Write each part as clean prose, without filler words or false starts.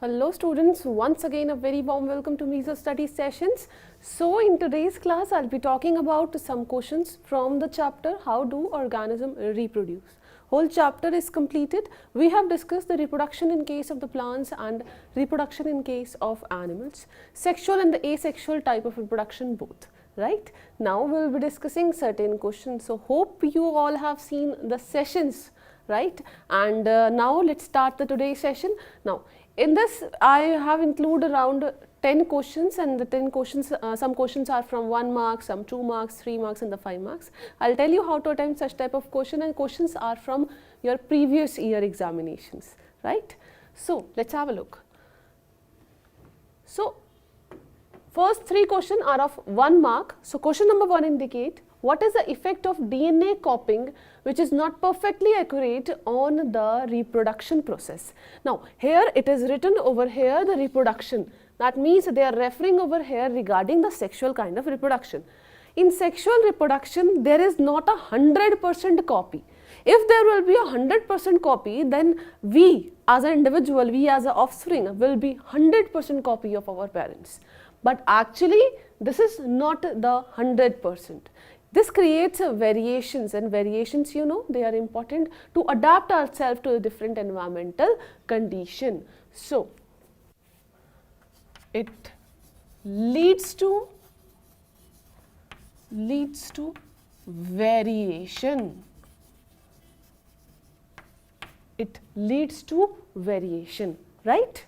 Hello students, once again a very warm welcome to Misostudy sessions. So in today's class I'll be talking about some questions from the chapter How Do Organisms Reproduce. Whole chapter is completed. We have discussed the reproduction in case of the plants and reproduction in case of animals, sexual and the asexual type of reproduction both. Right? Now we will be discussing certain questions. So hope you all have seen the sessions, right? And now let's start the today's session. Now in this I have included around 10 questions, and the 10 questions, some questions are from 1 mark, some 2 marks, 3 marks and the 5 marks. I will tell you how to attempt such type of question, and questions are from your previous year examinations, right. So let's have a look. So first 3 questions are of 1 mark. So question number 1 indicate what is the effect of DNA copying which is not perfectly accurate on the reproduction process. Now here it is written over here the reproduction, that means they are referring over here regarding the sexual kind of reproduction. In sexual reproduction there is not a 100% copy. If there will be a 100% copy, then we as an individual, we as an offspring will be 100% copy of our parents. But actually this is not the 100%. This creates variations, and variations, you know, they are important to adapt ourselves to a different environmental condition. So it leads to variation. It leads to variation, right?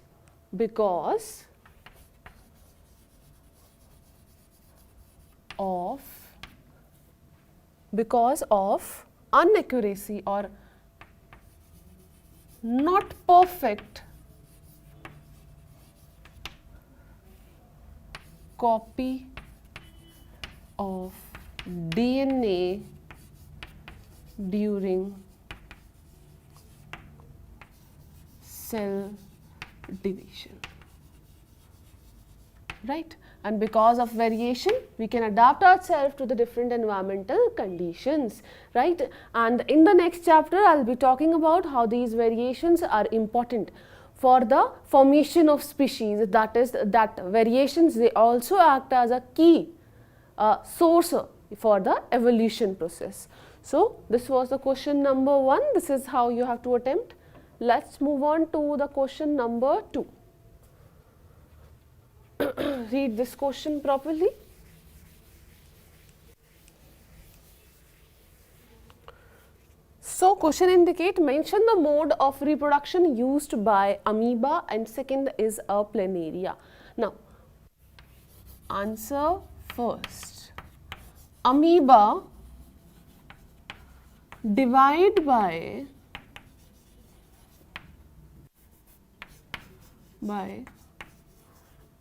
Because of inaccuracy or not perfect copy of DNA during cell division, right? And because of variation we can adapt ourselves to the different environmental conditions, right? And in the next chapter I will be talking about how these variations are important for the formation of species. That is, that variations, they also act as a key source for the evolution process. So this was the question number 1. This is how you have to attempt. Let's move on to the question number 2. Read this question properly. So question indicate mention the mode of reproduction used by amoeba, and second is a planaria. Now answer first. Amoeba divide by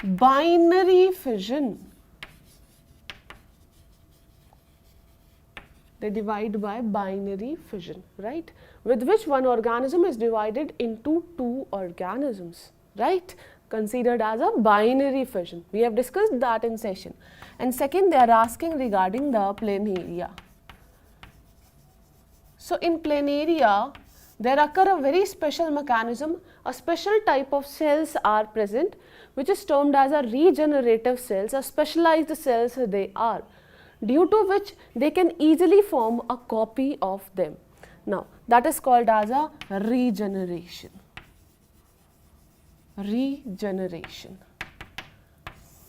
binary fission. They divide by binary fission, right? With which one organism is divided into 2 organisms, right? Considered as a binary fission. We have discussed that in session. And second, they are asking regarding the planaria. So in planaria there occur a very special mechanism. A special type of cells are present which is termed as a regenerative cells, a specialized cells they are, due to which they can easily form a copy of them. Now that is called as a regeneration.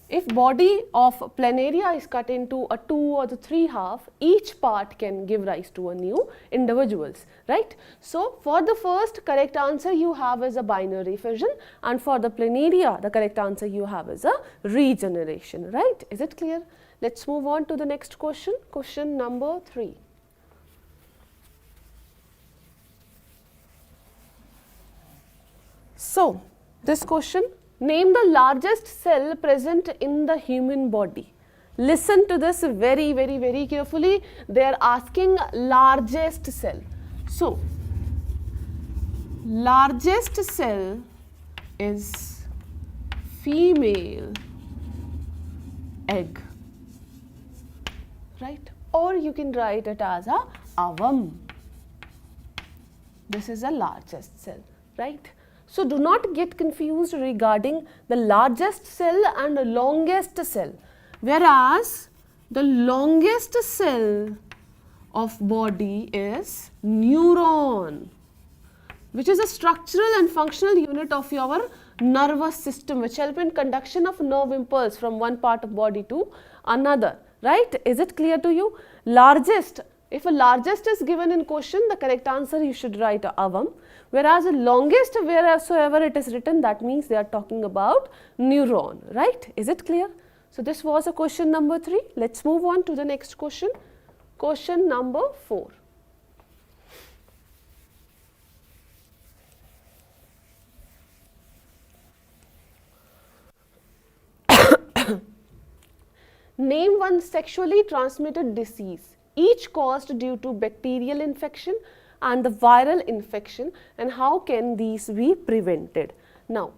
If body of planaria is cut into a 2 or the 3 half, each part can give rise to a new individuals, right? So for the first, correct answer you have is a binary fission, and for the planaria the correct answer you have is a regeneration, right? Is it clear? Let's move on to the next question, question number 3. So this question, name the largest cell present in the human body. Listen to this very carefully. They are asking largest cell. So largest cell is female egg, right? or you can write it as a ovum. This is the largest cell, right? So do not get confused regarding the largest cell and the longest cell. Whereas the longest cell of body is neuron, which is a structural and functional unit of your nervous system, which help in conduction of nerve impulse from one part of body to another, right? Is it clear to you? Largest, if a largest is given in question, the correct answer you should write ovum, whereas the longest, wheresoever it is written, that means they are talking about neuron, right? Is it clear? So this was a question number 3. Let's move on to the next question. Question number 4. Name one sexually transmitted disease, each caused due to bacterial infection and the viral infection, and how can these be prevented? Now,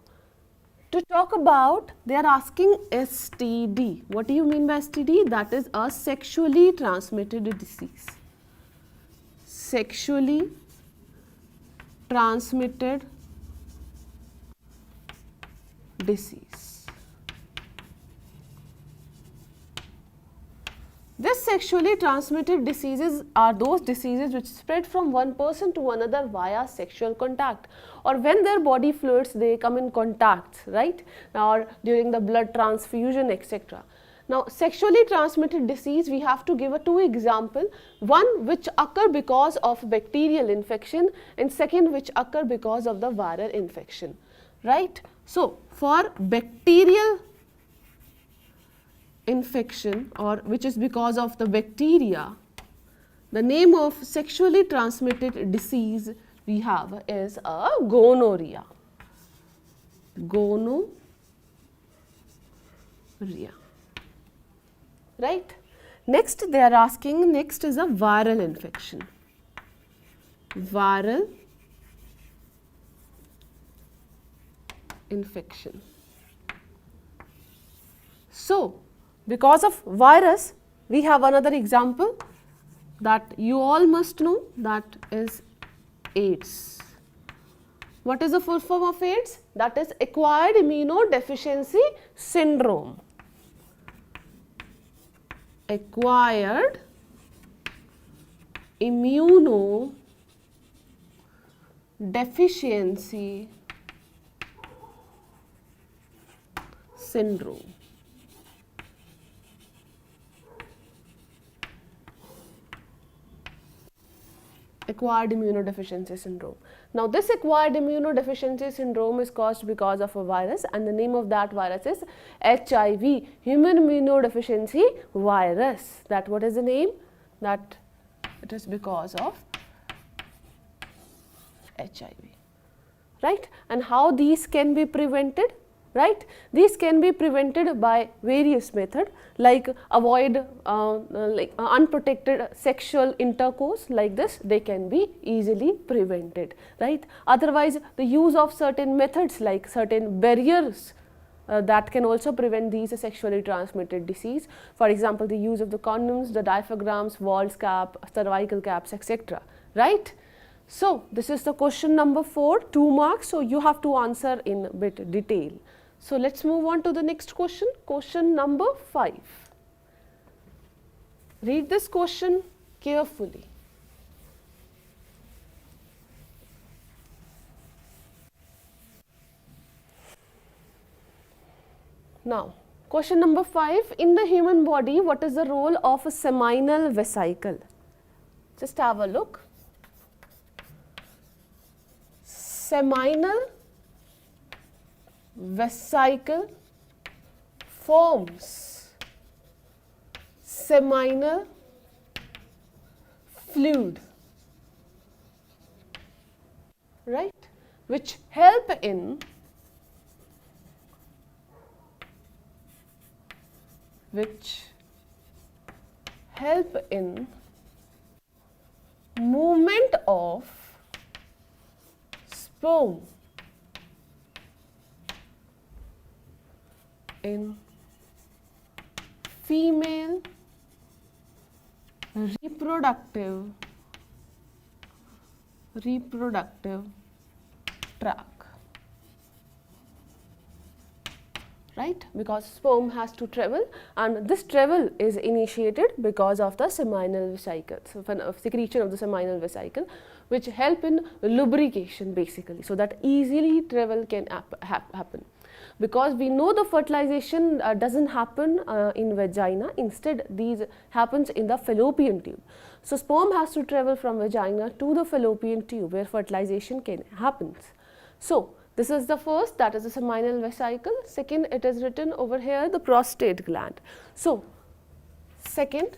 to talk about, they are asking STD. What do you mean by STD? That is a sexually transmitted disease. Sexually transmitted disease. These sexually transmitted diseases are those diseases which spread from one person to another via sexual contact, or when their body fluids they come in contact, right, or during the blood transfusion, etc. Now, sexually transmitted disease, we have to give a 2 example, one which occur because of bacterial infection and second which occur because of the viral infection, right. So, for bacterial infection, or which is because of the bacteria, the name of sexually transmitted disease we have is a gonorrhea. Gonorrhea, right. Next they are asking, next is a viral infection. Viral infection. So, because of virus, we have another example that you all must know, that is AIDS. What is the full form of AIDS? That is acquired immunodeficiency syndrome. Acquired immunodeficiency syndrome. Acquired immunodeficiency syndrome. Now, this acquired immunodeficiency syndrome is caused because of a virus, and the name of that virus is HIV, human immunodeficiency virus. That what is the name? That it is because of HIV, right? And how these can be prevented? Right? These can be prevented by various methods, like avoid unprotected sexual intercourse, like this they can be easily prevented, right? Otherwise, the use of certain methods like certain barriers that can also prevent these sexually transmitted disease. For example, the use of the condoms, the diaphragms, Wald's cap, cervical caps, etc. Right? So, this is the question number 4, 2 marks. So, you have to answer in bit detail. So, let us move on to the next question, question number 5. Read this question carefully. Now, question number 5, in the human body, what is the role of a seminal vesicle? Just have a look. Seminal vesicle forms seminal fluid, right, which help in movement of sperm in female reproductive track, right? Because sperm has to travel, and this travel is initiated because of the seminal vesicle, so secretion of the seminal vesicle, which help in lubrication basically, so that easily travel can happen. Because we know the fertilization doesn't happen in vagina, instead these happens in the fallopian tube. So sperm has to travel from vagina to the fallopian tube where fertilization can happen. So this is the first, that is the seminal vesicle. Second, it is written over here, the prostate gland. So second,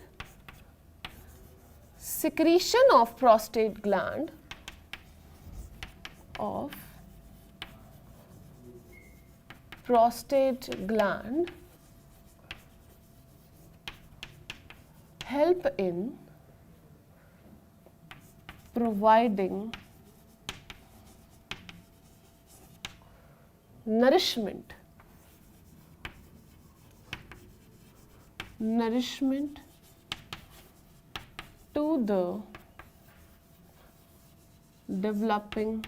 secretion of prostate gland help in providing nourishment to the developing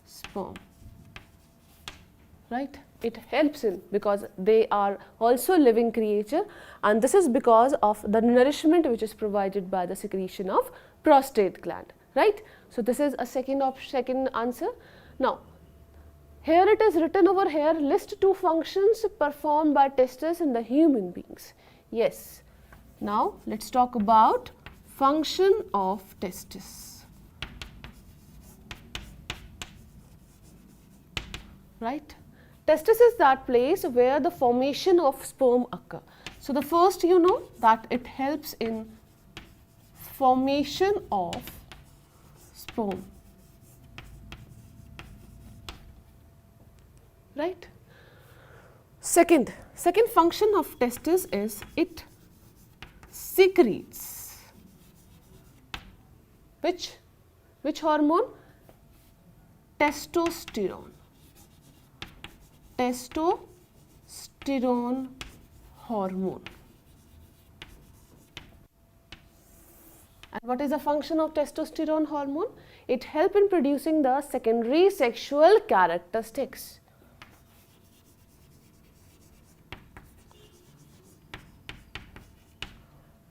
sperm, right? It helps in, because they are also living creature, and this is because of the nourishment which is provided by the secretion of prostate gland, right? So this is a second answer. Now here it is written over here, list 2 functions performed by testes in the human beings. Yes, now let's talk about function of testes, right? Testis is that place where the formation of sperm occur. So the first, you know that it helps in formation of sperm, right? Second function of testis is it secretes which hormone? Testosterone hormone. And what is the function of testosterone hormone? It helps in producing the secondary sexual characteristics.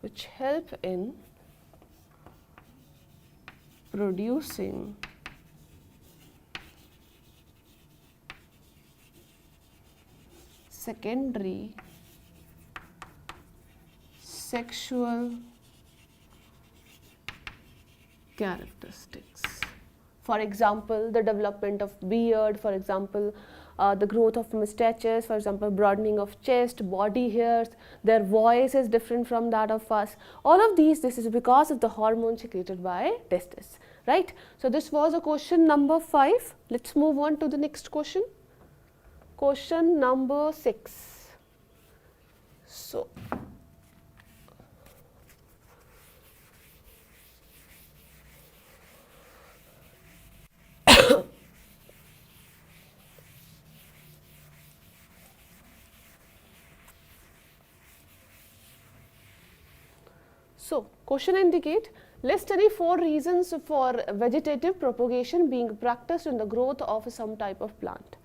Which help in producing secondary sexual characteristics. For example, the development of beard, for example, the growth of mustaches, for example, broadening of chest, body hairs, their voice is different from that of us. All of these, this is because of the hormone secreted by testes, right? So this was a question number 5. Let's move on to the next question. Question number 6. So question indicate, list any 4 reasons for vegetative propagation being practiced in the growth of some type of plant.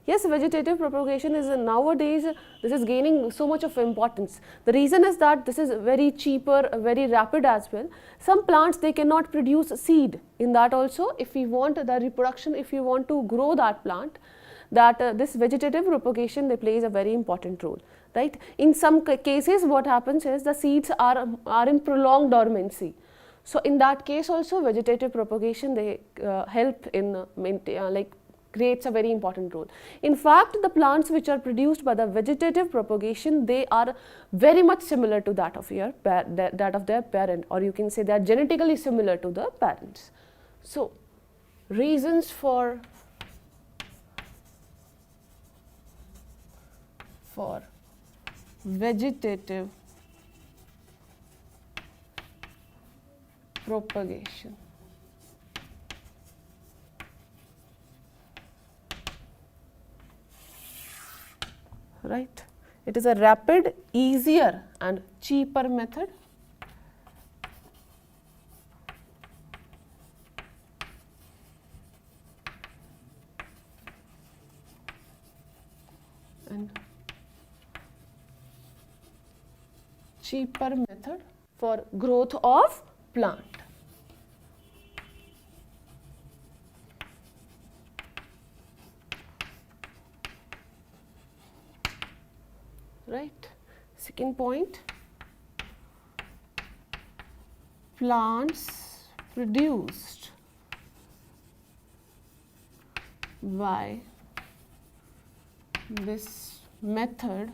Yes, vegetative propagation is nowadays, this is gaining so much of importance. The reason is that this is very cheaper, very rapid as well. Some plants, they cannot produce seed. In that also, if we want the reproduction, if you want to grow that plant, that this vegetative propagation, they plays a very important role, right? In some cases, what happens is the seeds are in prolonged dormancy. So in that case also, vegetative propagation, they help in creates a very important role. In fact, the plants which are produced by the vegetative propagation, they are very much similar to that of their parent, or you can say they are genetically similar to the parents. So reasons for vegetative propagation. Right, It is a rapid, easier and cheaper method. And cheaper method for growth of plant. Right. Second point, plants produced by this method,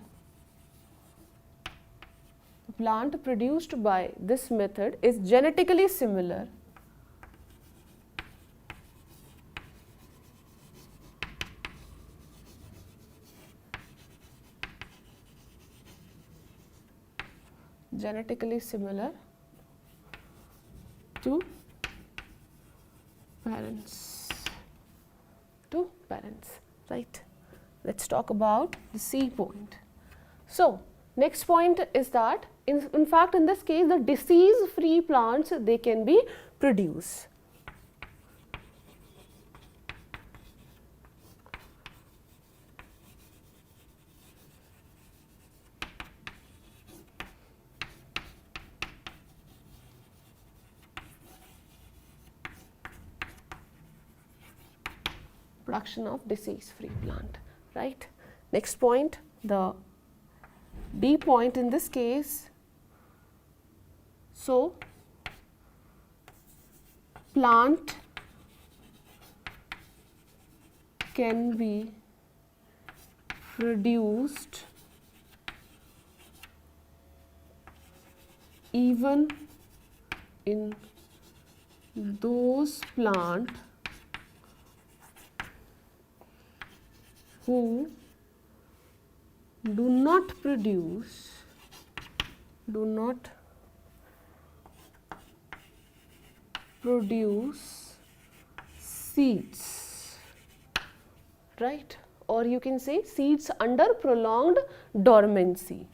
the plant produced by this method is genetically similar to parents, right. Let's talk about the C point. So next point is that in fact in this case the disease free plants, they can be produced. Production of disease free plant, right. Next point, the D point in this case. So plant can be produced even in those plants who do not produce seeds, right, or you can say seeds under prolonged dormancy.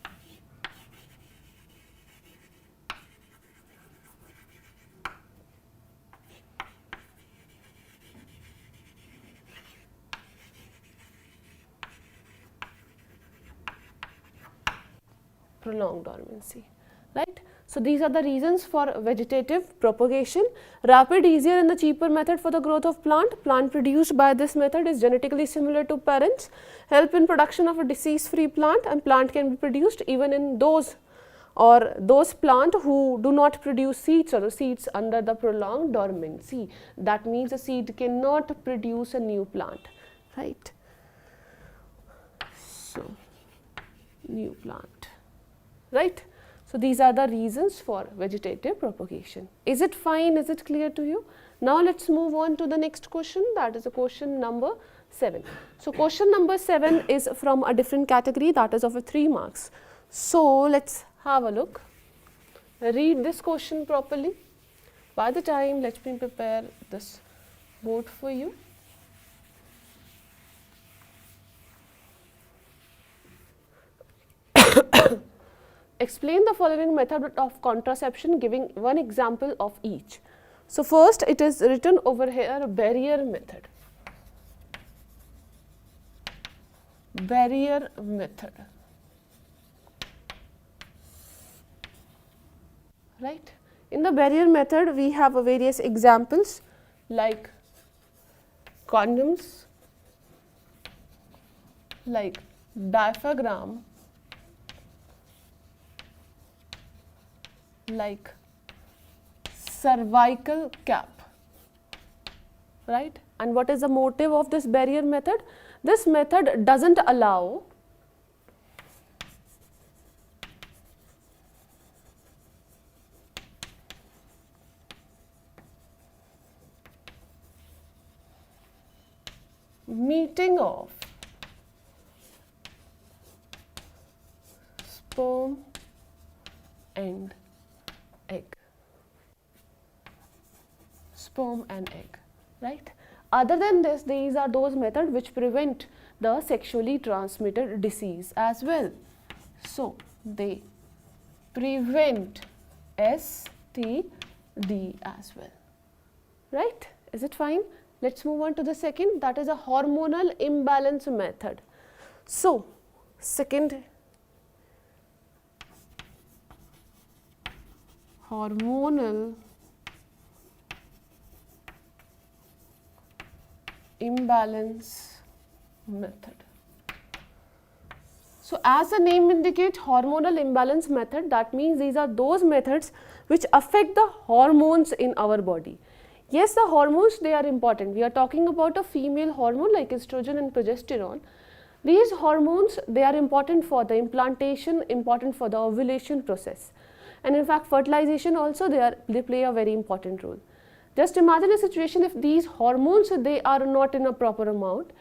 Prolonged dormancy, right. So these are the reasons for vegetative propagation. Rapid, easier and the cheaper method for the growth of plant. Plant produced by this method is genetically similar to parents. Help in production of a disease free plant, and plant can be produced even in those plant who do not produce seeds or seeds under the prolonged dormancy. That means a seed cannot produce a new plant, right. So new plant, right. So these are the reasons for vegetative propagation. Is it fine? Is it clear to you? Now let's move on to the next question, that is a question number 7. So question number 7 is from a different category, that is of 3 marks. So let's have a look. Read this question properly. By the time, let me prepare this board for you. Explain the following method of contraception, giving one example of each. So first it is written over here, barrier method. Barrier method, right. In the barrier method we have various examples like condoms, like diaphragm, like cervical cap, right. And what is the motive of this barrier method? This method doesn't allow meeting of sperm and egg, right. Other than this, these are those methods which prevent the sexually transmitted disease as well. So they prevent STD as well, right? Is it fine? Let's move on to the second, that is a hormonal imbalance method. So second, hormonal imbalance method. So as the name indicates, hormonal imbalance method, that means these are those methods which affect the hormones in our body. Yes, the hormones, they are important. We are talking about a female hormone like estrogen and progesterone. These hormones, they are important for the implantation, important for the ovulation process. And in fact, fertilization also, they play a very important role. Just imagine a situation if these hormones, they are not in a proper amount.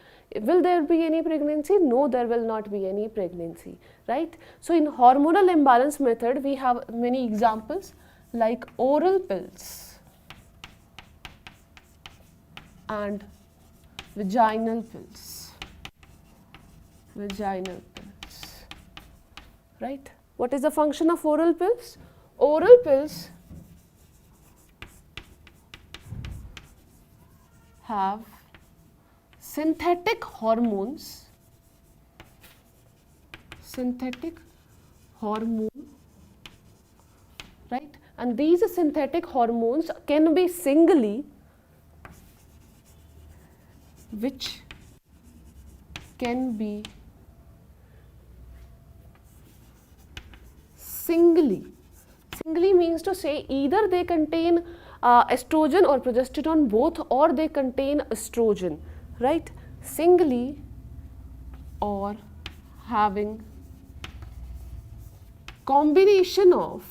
Will there be any pregnancy? No, there will not be any pregnancy, right? So in hormonal imbalance method, we have many examples like oral pills and vaginal pills. Vaginal pills, right? What is the function of oral pills? Oral pills have synthetic hormones, right? And these synthetic hormones can be which can be singly means to say either they contain estrogen or progesterone both, or they contain estrogen, right? Singly or having combination of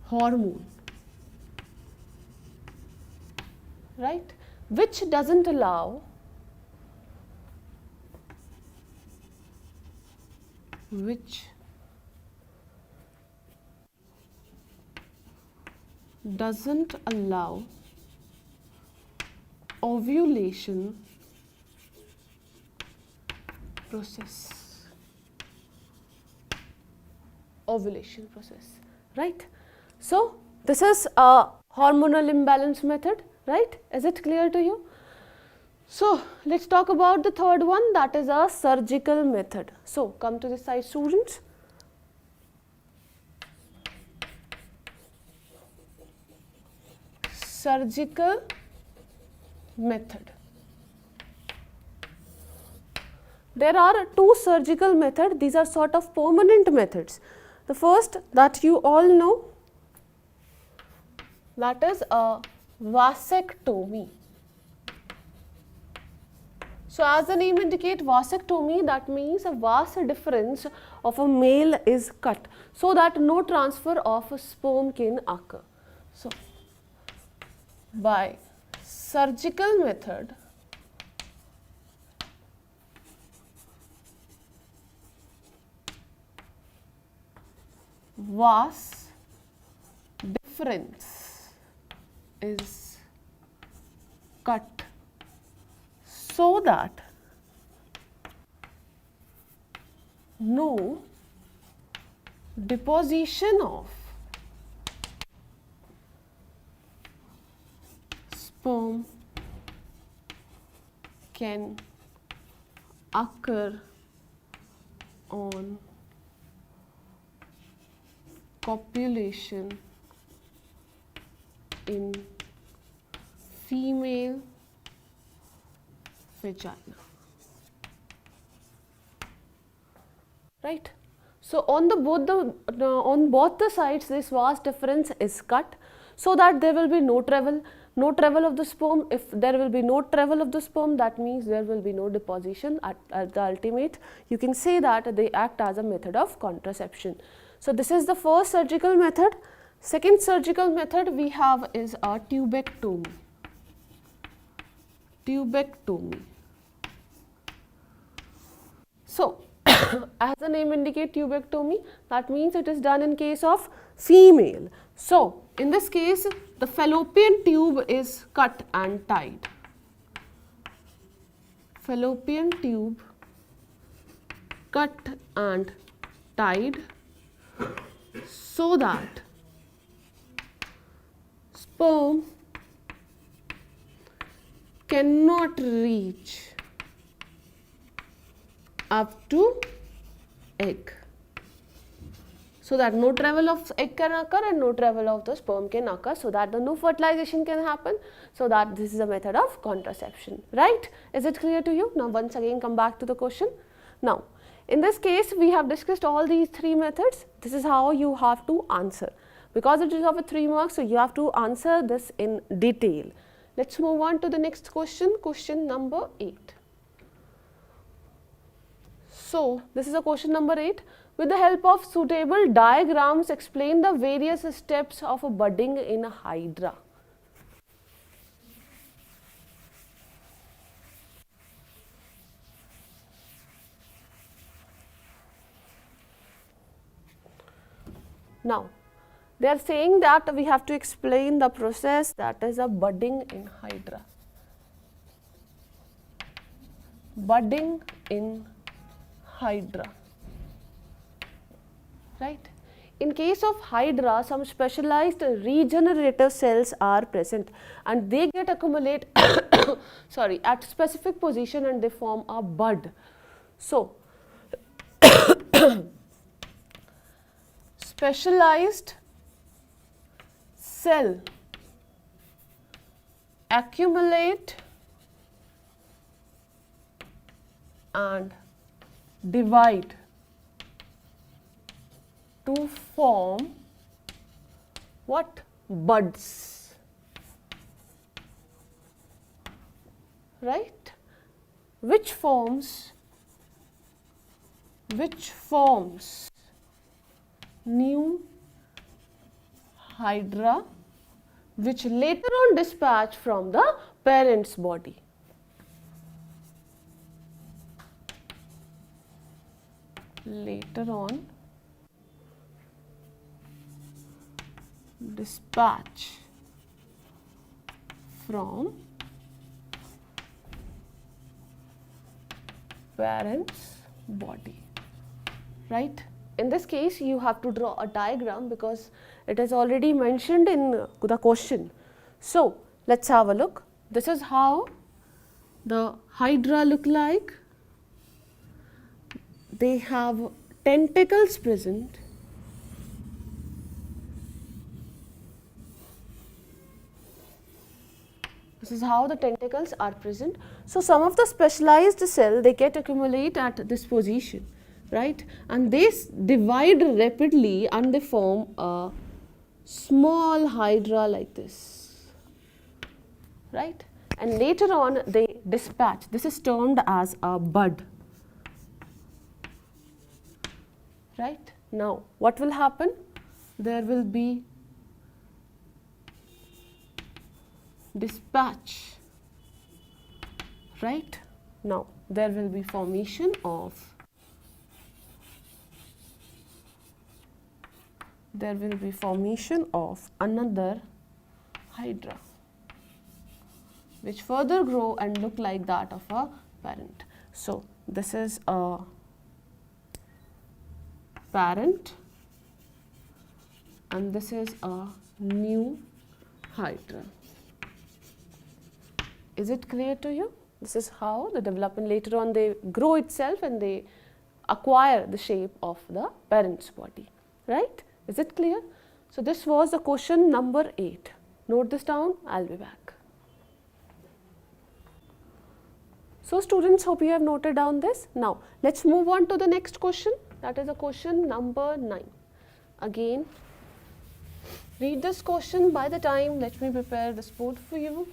hormone, right, which doesn't allow ovulation process, right? So this is a hormonal imbalance method, right? Is it clear to you? So let's talk about the third one, that is a surgical method. So come to this side, students. Surgical method. There are two surgical methods. These are sort of permanent methods. The first that you all know, that is a vasectomy. So as the name indicates, vasectomy, that means a vas deferens of a male is cut so that no transfer of sperm can occur. So by surgical method, vas deferens is cut so that no deposition of sperm can occur on copulation in female vagina, right? So on both the sides, this vas deferens is cut so that there will be no travel of the sperm. If there will be no travel of the sperm, that means there will be no deposition at the ultimate. You can say that they act as a method of contraception. So this is the first surgical method. Second surgical method we have is a tubectomy. So as the name indicates, tubectomy, that means it is done in case of female. So in this case, the fallopian tube is cut and tied. fallopian tube cut and tied so that sperm cannot reach up to egg. So that no travel of egg can occur and no travel of the sperm can occur, so that the no fertilization can happen, so that this is a method of contraception, right? Is it clear to you? Now once again come back to the question. Now in this case we have discussed all these three methods. This is how you have to answer. Because it is of a 3 marks, so you have to answer this in detail. Let's move on to the next question, question number 8. So this is a question number 8. With the help of suitable diagrams, explain the various steps of a budding in a hydra. Now they are saying that we have to explain the process that is a budding in hydra. Budding in hydra. Right. In case of hydra, some specialized regenerative cells are present and they get accumulate at specific position and they form a bud. So specialized cell accumulate and divide to form what? Buds, right? Which forms new hydra, which later on dispatch from the parent's body. Later on dispatch from parent's body, right? In this case you have to draw a diagram because it is already mentioned in the question. So let's have a look. This is how the hydra look like. They have tentacles present. This is how the tentacles are present. So some of the specialized cell, they get accumulate at this position, right? And they divide rapidly and they form a small hydra like this, right? And later on they dispatch. This is termed as a bud, right? Now what will happen? There will be dispatch, right? Now there will be formation of another hydra which further grow and look like that of a parent. So this is a parent and this is a new hydra. Is it clear to you? This is how the development later on they grow itself and they acquire the shape of the parent's body, right? Is it clear? So this was the question number 8. Note this down, I'll be back. So students, hope you have noted down this. Now let's move on to the next question, that is a question number 9. Again, read this question by the time, let me prepare this board for you.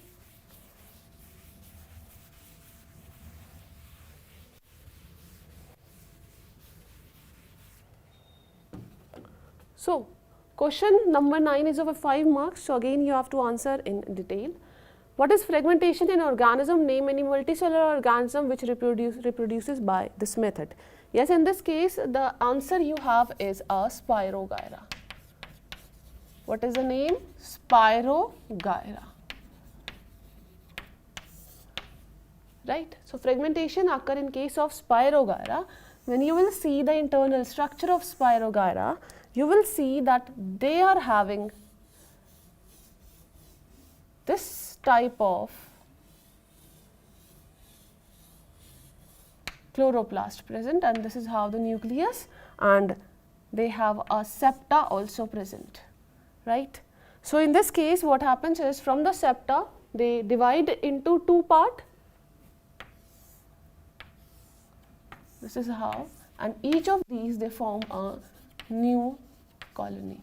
So question number 9 is of 5 marks, so again you have to answer in detail. What is fragmentation in organism? Name any multicellular organism which reproduces by this method. Yes, in this case the answer you have is a Spirogyra. What is the name? Spirogyra. right? So fragmentation occur in case of Spirogyra. When you will see the internal structure of Spirogyra, you will see that they are having this type of chloroplast present, and this is how the nucleus, and they have a septa also present, right? So in this case what happens is, from the septa they divide into two parts. This is how, and each of these they form a new colony.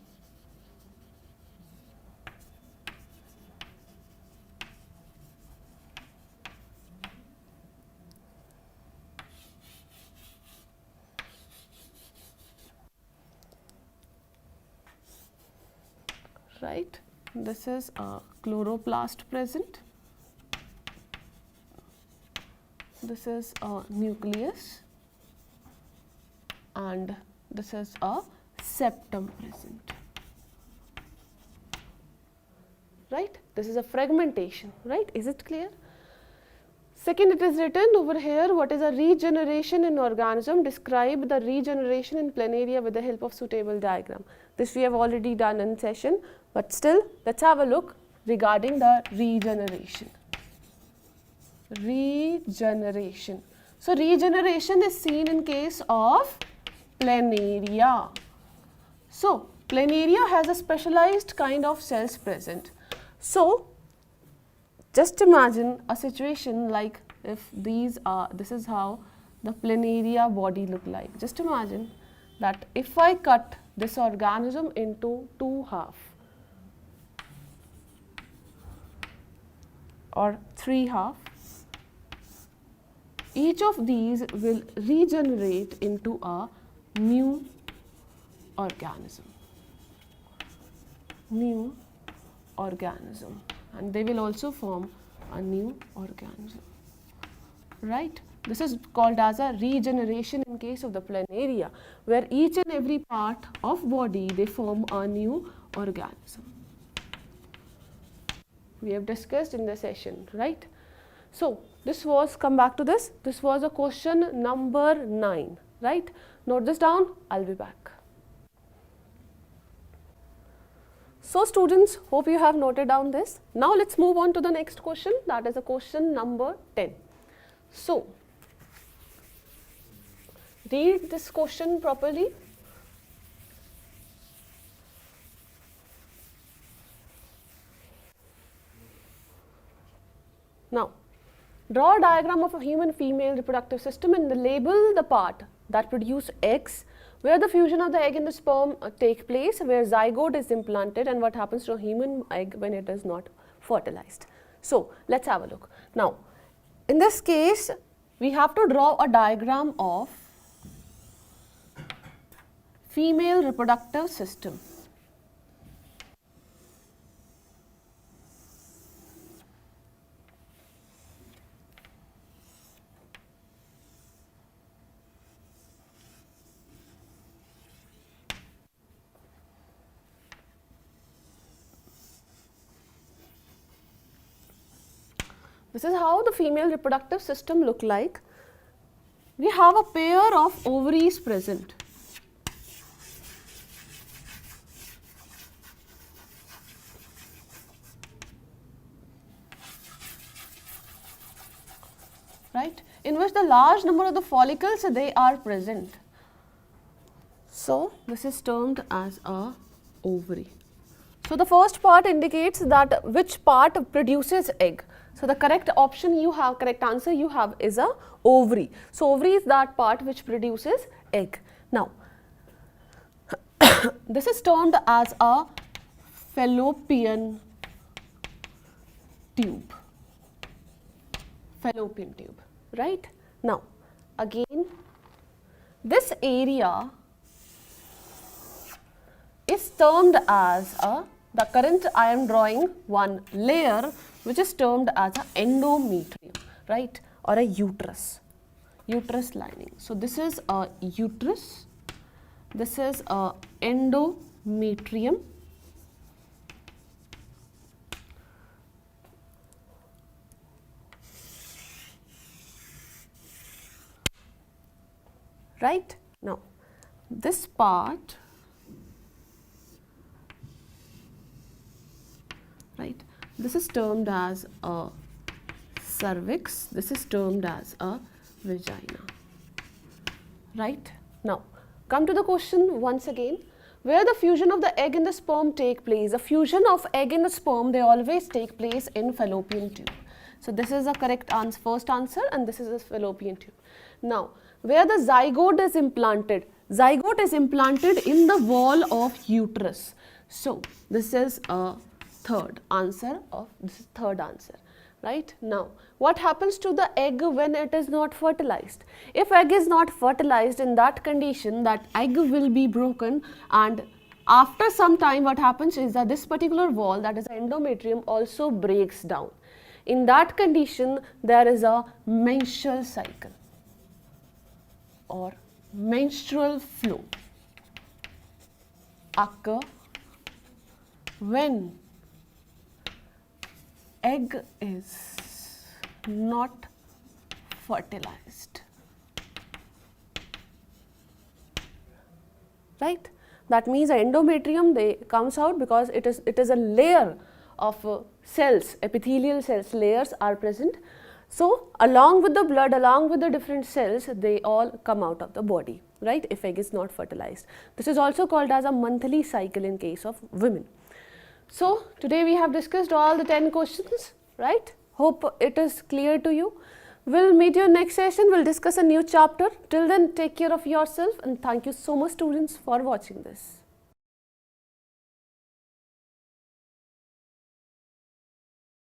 Right, this is a chloroplast present, this is a nucleus, and this is a septum present, right? This is a fragmentation, right? Is it clear? Second, it is written over here, what is a regeneration in organism? Describe the regeneration in planaria with the help of suitable diagram. This we have already done in session, but still let's have a look regarding the regeneration. Regeneration. So regeneration is seen in case of planaria. So planaria has a specialized kind of cells present. So just imagine a situation like, if these are, this is how the planaria body look like. Just imagine that if I cut this organism into two halves or three halves, each of these will regenerate into a new organism. New organism. And they will also form a new organism, right? This is called as a regeneration in case of the planaria, where each and every part of body they form a new organism. We have discussed in the session, right? So this was, come back to this, this was a question number 9, right? Note this down, I'll be back. So students, hope you have noted down this. Now let's move on to the next question, that is a question number 10. So read this question properly. Now draw a diagram of a human female reproductive system and label the part that produce eggs, where the fusion of the egg and the sperm take place, where zygote is implanted, and what happens to a human egg when it is not fertilized. So let's have a look. Now in this case we have to draw a diagram of female reproductive system. This is how the female reproductive system look like. We have a pair of ovaries present. Right, in which the large number of the follicles they are present. So this is termed as a ovary. So the first part indicates that which part produces egg. So the correct option you have, correct answer you have is a ovary. So ovary is that part which produces egg. Now this is termed as a fallopian tube. Fallopian tube, right? Now again this area is termed as a, the current I am drawing one layer which is termed as a endometrium, right, or a uterus lining. So this is a uterus, this is a endometrium, right? Now, this part, right, this is termed as a cervix, this is termed as a vagina, right? Now, come to the question once again, where the fusion of the egg and the sperm take place. The fusion of egg and the sperm, they always take place in fallopian tube. So, this is the correct answer, first answer, and this is the fallopian tube. Now, where the zygote is implanted in the wall of uterus. So, this is a third answer, right? Now, what happens to the egg when it is not fertilized? If egg is not fertilized, in that condition, that egg will be broken, and after some time what happens is that this particular wall, that is the endometrium, also breaks down. In that condition, there is a menstrual cycle or menstrual flow occur when egg is not fertilized, right? That means the endometrium, they comes out because it is a layer of cells, epithelial cells, layers are present. So, along with the blood, along with the different cells, they all come out of the body, right, if egg is not fertilized. This is also called as a monthly cycle in case of women. So, today we have discussed all the 10 questions, right? Hope it is clear to you. We'll meet you in next session. We'll discuss a new chapter. Till then, take care of yourself, and thank you so much, students, for watching this.